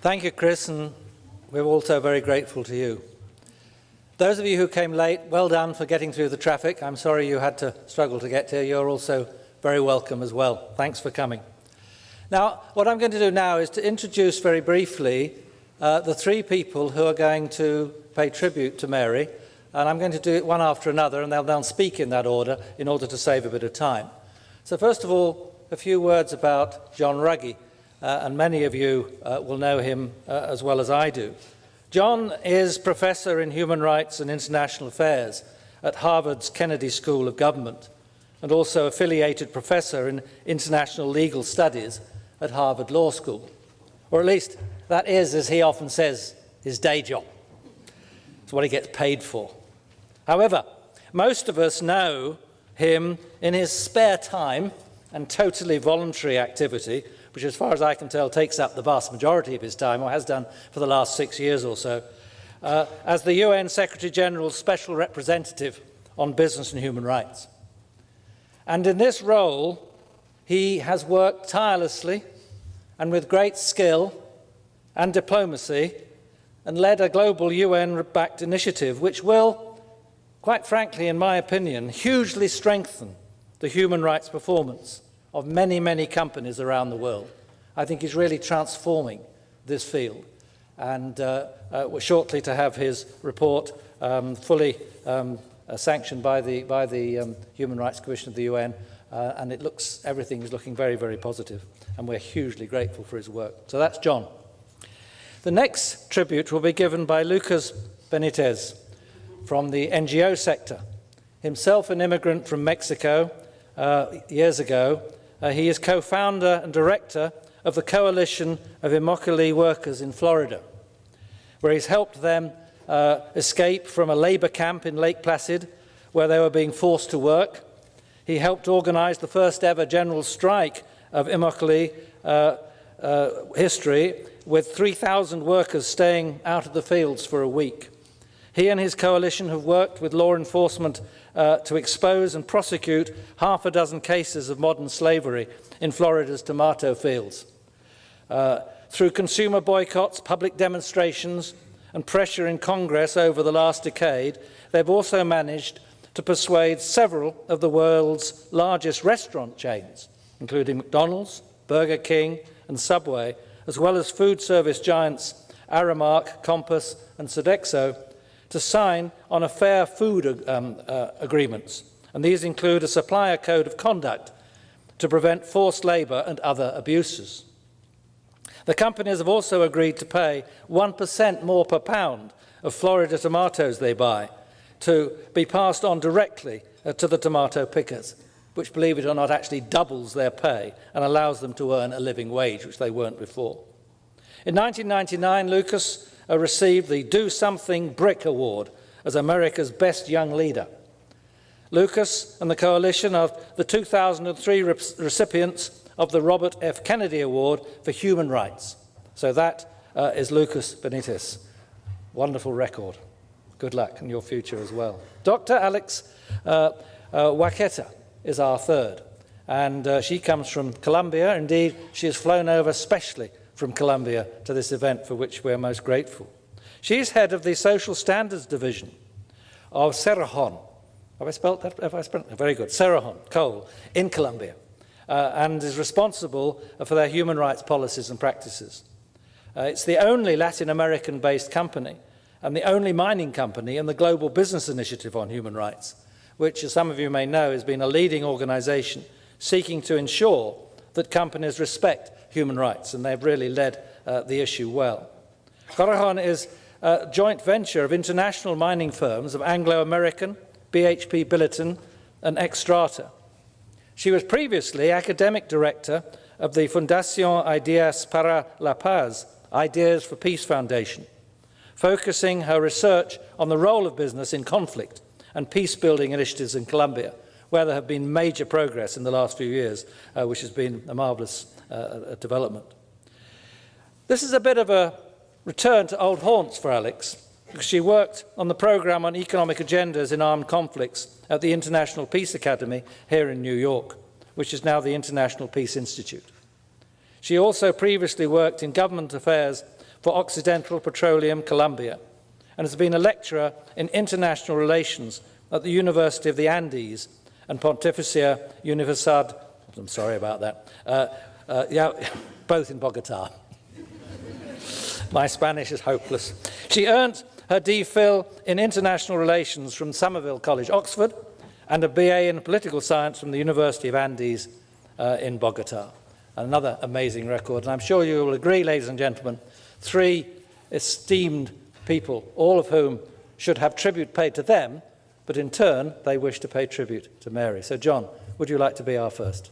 Thank you, Chris, and we're also very grateful to you. Those of you who came late, well done for getting through the traffic. I'm sorry you had to struggle to get here. You're also very welcome as well. Thanks for coming. Now, what I'm going to do now is to introduce very briefly the three people who are going to pay tribute to Mary, and I'm going to do it one after another, and they'll speak in that order in order to save a bit of time. So first of all, a few words about John Ruggie, and many of you will know him as well as I do. John is Professor in Human Rights and International Affairs at Harvard's Kennedy School of Government, and also affiliated Professor in International Legal Studies at Harvard Law School. Or at least that is, as he often says, his day job. It's what he gets paid for. However, most of us know him in his spare time and totally voluntary activity, which as far as I can tell takes up the vast majority of his time, or has done for the last 6 years or so, as the UN Secretary-General's Special Representative on Business and Human Rights. And in this role, he has worked tirelessly and with great skill and diplomacy and led a global UN-backed initiative which will, quite frankly, in my opinion, hugely strengthen the human rights performance of many, many companies around the world. I think he's really transforming this field. And we're shortly to have his report fully sanctioned by the Human Rights Commission of the UN, and everything is looking very, very positive, and we're hugely grateful for his work. So that's John. The next tribute will be given by Lucas Benitez from the NGO sector. Himself an immigrant from Mexico years ago, he is co-founder and director of the Coalition of Immokalee Workers in Florida, where he's helped them escape from a labor camp in Lake Placid, where they were being forced to work. He helped organize the first ever general strike of Immokalee history, with 3,000 workers staying out of the fields for a week. He and his coalition have worked with law enforcement to expose and prosecute half a dozen cases of modern slavery in Florida's tomato fields. Through consumer boycotts, public demonstrations, and pressure in Congress over the last decade, they've also managed to persuade several of the world's largest restaurant chains, including McDonald's, Burger King, and Subway, as well as food service giants Aramark, Compass, and Sodexo, to sign on a fair food agreements. And these include a supplier code of conduct to prevent forced labor and other abuses. The companies have also agreed to pay 1% more per pound of Florida tomatoes they buy to be passed on directly to the tomato pickers, which, believe it or not, actually doubles their pay and allows them to earn a living wage, which they weren't before. In 1999, Lucas received the Do Something Brick Award as America's Best Young Leader. Lucas and the coalition are the 2003 recipients of the Robert F. Kennedy Award for Human Rights. So that is Lucas Benitez. Wonderful record. Good luck in your future as well. Dr. Alex Waqueta is our third, and she comes from Colombia. Indeed, she has flown over specially from Colombia to this event, for which we're most grateful. She's head of the Social Standards Division of Cerrejón. Have I spelled that? Very good. Cerrejón coal in Colombia, and is responsible for their human rights policies and practices. It's the only Latin American-based company and the only mining company in the Global Business Initiative on Human Rights, which, as some of you may know, has been a leading organization seeking to ensure that companies respect human rights, and they've really led the issue well. Cerrejón is a joint venture of international mining firms of Anglo-American, BHP Billiton, and Xstrata. She was previously academic director of the Fundación Ideas para la Paz, Ideas for Peace Foundation, focusing her research on the role of business in conflict and peace-building initiatives in Colombia, where there have been major progress in the last few years, which has been a marvelous development. This is a bit of a return to old haunts for Alex, because she worked on the program on economic agendas in armed conflicts at the International Peace Academy here in New York, which is now the International Peace Institute. She also previously worked in government affairs for Occidental Petroleum, Colombia, and has been a lecturer in international relations at the University of the Andes and Pontificia Universidad, I'm sorry about that, both in Bogota. My Spanish is hopeless. She earned her DPhil in International Relations from Somerville College, Oxford, and a BA in Political Science from the University of Andes in Bogota. Another amazing record, and I'm sure you will agree, ladies and gentlemen, 3 esteemed people, all of whom should have tribute paid to them, but in turn, they wish to pay tribute to Mary. So, John, would you like to be our first?